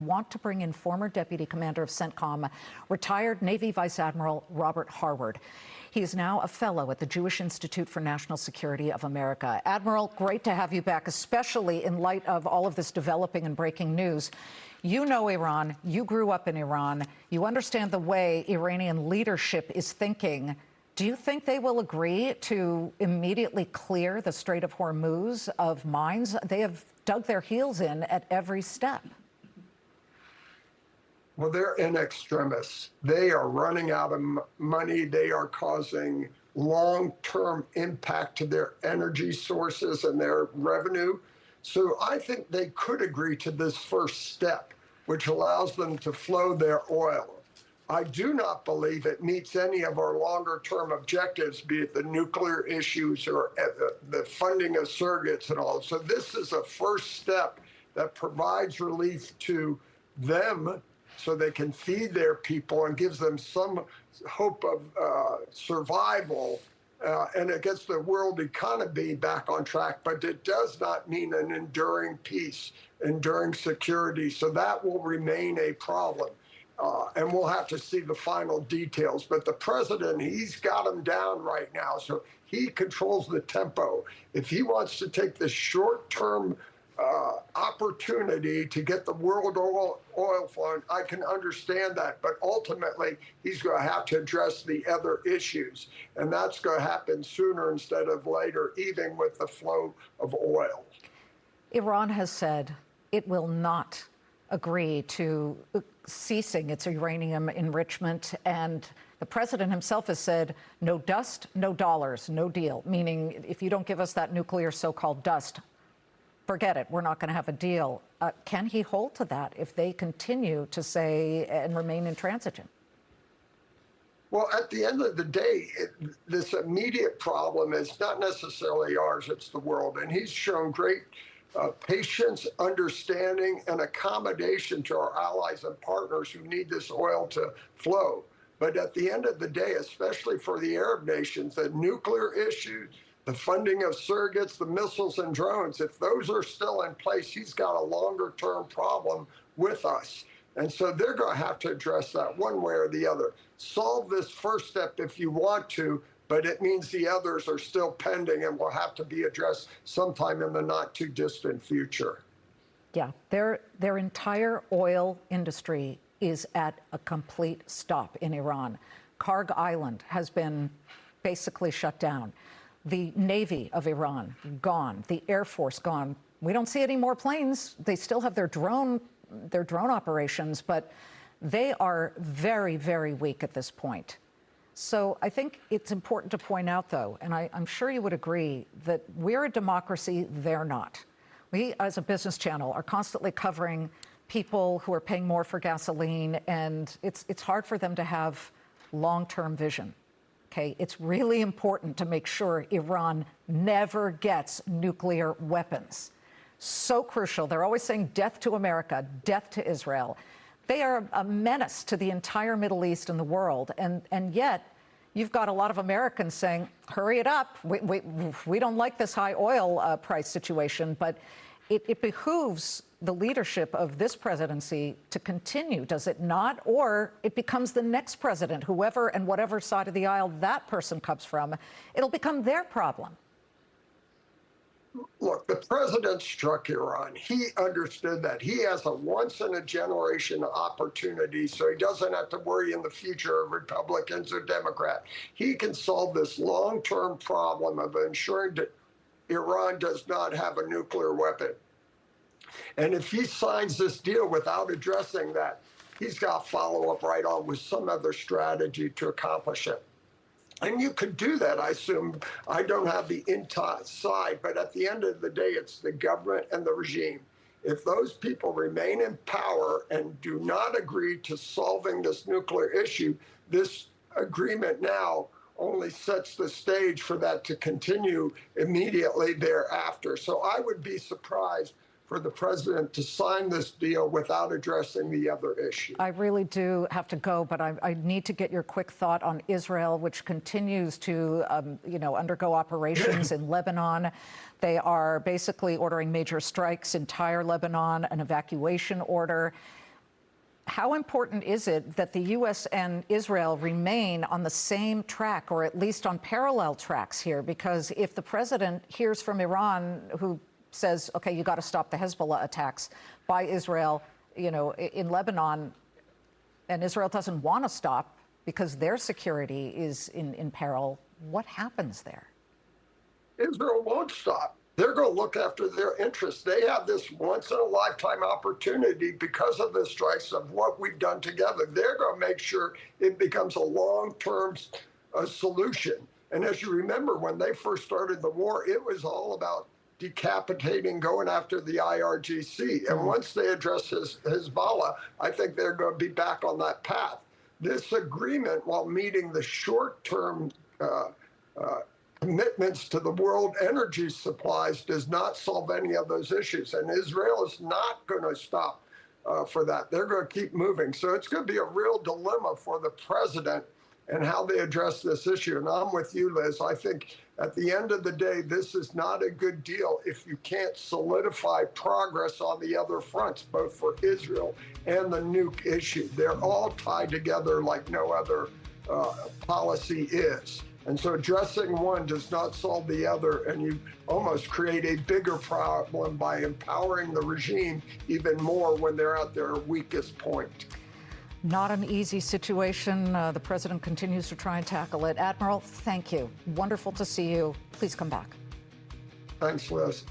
want to bring in former Deputy Commander of CENTCOM, retired Navy Vice Admiral Robert Harward. He is now a fellow at the Jewish Institute for National Security of America. Admiral, great to have you back, especially in light of all of this developing and breaking news. You know Iran, you grew up in Iran, you understand the way Iranian leadership is thinking. Do you think they will agree to immediately clear the Strait of Hormuz of mines? They have dug their heels in at every step. Well, they're in extremis. They are running out of money. They are causing long-term impact to their energy sources and their revenue. So I think they could agree to this first step, which allows them to flow their oil. I do not believe it meets any of our longer-term objectives, be it the nuclear issues or the funding of surrogates and all. So this is a first step that provides relief to them so they can feed their people and gives them some hope of survival, and it gets the world economy back on track, but it does not mean an enduring peace, enduring security. So that will remain a problem. And we'll have to see the final details. But the president, he's got them down right now, so he controls the tempo. If he wants to take the short-term opportunity to get the world oil flowing, I can understand that. But ultimately, he's going to have to address the other issues. And that's going to happen sooner instead of later, even with the flow of oil. Iran has said it will not agree to ceasing its uranium enrichment. And the president himself has said, no dust, no dollars, no deal. Meaning, if you don't give us that nuclear so-called dust, forget it, we're not going to have a deal. Can he hold to that if they continue to say and remain intransigent? Well, at the end of the day, this immediate problem is not necessarily ours, it's the world. And he's shown great patience, understanding, and accommodation to our allies and partners who need this oil to flow. But at the end of the day, especially for the Arab nations, the nuclear issues, the funding of surrogates, the missiles and drones, if those are still in place, he's got a longer-term problem with us. And so they're going to have to address that one way or the other. Solve this first step if you want to, but it means the others are still pending and will have to be addressed sometime in the not-too-distant future. Yeah, their entire oil industry is at a complete stop in Iran. Karg Island has been basically shut down. The Navy of Iran, gone. The Air Force, gone. We don't see any more planes. They still have their drone operations, but they are very, very weak at this point. So I think it's important to point out, though, and I'm sure you would agree, that we're a democracy, they're not. We, as a business channel, are constantly covering people who are paying more for gasoline, and it's hard for them to have long-term vision. Okay, it's really important to make sure Iran never gets nuclear weapons. So crucial. They're always saying death to America, death to Israel. They are a menace to the entire Middle East and the world. And yet, you've got a lot of Americans saying, hurry it up. We don't like this high oil price situation, but it behooves the leadership of this presidency to continue, does it not? Or it becomes the next president, whoever and whatever side of the aisle that person comes from, it'll become their problem. Look, the president struck Iran. He understood that. He has a once-in-a-generation opportunity, so he doesn't have to worry in the future of Republicans or Democrats. He can solve this long-term problem of ensuring that Iran does not have a nuclear weapon. And if he signs this deal without addressing that, he's got to follow up right on with some other strategy to accomplish it. And you could do that, I assume. I don't have the inside, but at the end of the day, it's the government and the regime. If those people remain in power and do not agree to solving this nuclear issue, this agreement now only sets the stage for that to continue immediately thereafter. So I would be surprised for the president to sign this deal without addressing the other issue. I really do have to go, but I need to get your quick thought on Israel, which continues to, undergo operations in Lebanon. They are basically ordering major strikes, entire Lebanon, an evacuation order. How important is it that the U.S. and Israel remain on the same track, or at least on parallel tracks here? Because if the president hears from Iran, who says, okay, you got to stop the Hezbollah attacks by Israel, in Lebanon, and Israel doesn't want to stop because their security is in peril, what happens there? Israel won't stop. They're going to look after their interests. They have this once-in-a-lifetime opportunity because of the strikes of what we've done together. They're going to make sure it becomes a long-term solution. And as you remember, when they first started the war, it was all about decapitating, going after the IRGC. And once they address Hezbollah, I think they're going to be back on that path. This agreement, while meeting the short-term commitments to the world energy supplies, does not solve any of those issues. And Israel is not going to stop for that. They're going to keep moving. So it's going to be a real dilemma for the president and how they address this issue. And I'm with you, Liz. I think at the end of the day, this is not a good deal if you can't solidify progress on the other fronts, both for Israel and the nuke issue. They're all tied together like no other policy is. And so addressing one does not solve the other, and you almost create a bigger problem by empowering the regime even more when they're at their weakest point. Not an easy situation. The president continues to try and tackle it. Admiral, thank you. Wonderful to see you. Please come back. Thanks, Liz.